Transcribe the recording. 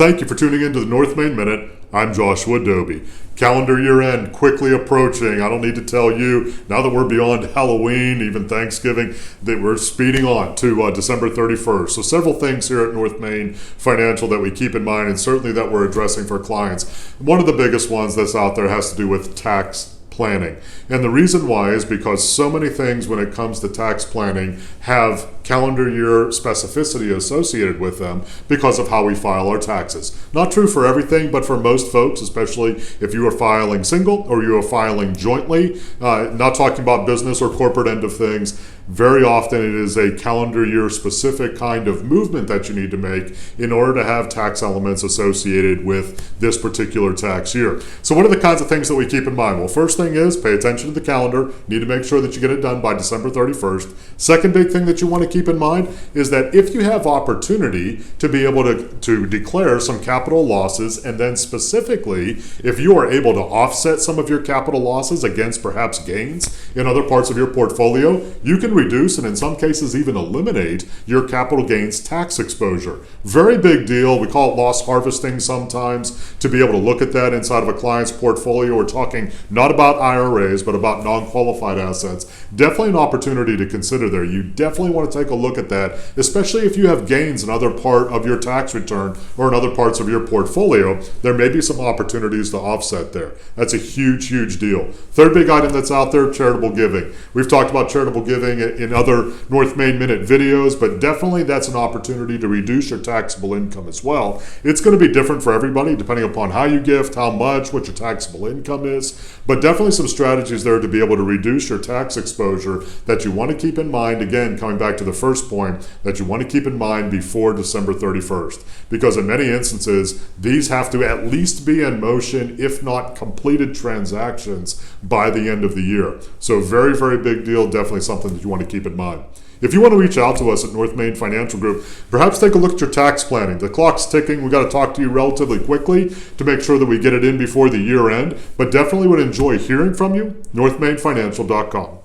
thank you for tuning in to the North Main Minute. I'm Joshua Dobie. Calendar year end quickly approaching. I don't need to tell you, now that we're beyond Halloween, even Thanksgiving, that we're speeding on to December 31st. So several things here at North Main Financial that we keep in mind, and certainly that we're addressing for clients. One of the biggest ones that's out there has to do with tax planning. And the reason why is because so many things when it comes to tax planning have calendar year specificity associated with them because of how we file our taxes. Not true for everything, but for most folks, especially if you are filing single or you are filing jointly, not talking about business or corporate end of things, very often it is a calendar year specific kind of movement that you need to make in order to have tax elements associated with this particular tax year. So what are the kinds of things that we keep in mind? Well, first thing is pay attention to the calendar. Need to make sure that you get it done by December 31st. Second big thing that you want to keep in mind is that if you have opportunity to be able to declare some capital losses, and then specifically if you are able to offset some of your capital losses against perhaps gains in other parts of your portfolio, you can reduce and in some cases even eliminate your capital gains tax exposure. Very big deal. We call it loss harvesting sometimes to be able to look at that inside of a client's portfolio. We're talking not about IRAs, but about non-qualified assets. Definitely an opportunity to consider there. You definitely want to take a look at that, especially if you have gains in other part of your tax return or in other parts of your portfolio. There may be some opportunities to offset there. That's a huge, huge deal. Third big item that's out there, charitable giving. We've talked about charitable giving in other North Main Minute videos, but definitely that's an opportunity to reduce your taxable income as well. It's going to be different for everybody depending upon how you gift, how much, what your taxable income is, but definitely some strategies there to be able to reduce your tax exposure that you want to keep in mind. Again, coming back to the first point, that you want to keep in mind before December 31st, because in many instances, these have to at least be in motion, if not completed transactions by the end of the year. So very, very big deal, definitely something that you want to keep in mind. If you want to reach out to us at North Main Financial Group, perhaps take a look at your tax planning. The clock's ticking. We've got to talk to you relatively quickly to make sure that we get it in before the year end, but definitely would enjoy hearing from you. NorthMainFinancial.com.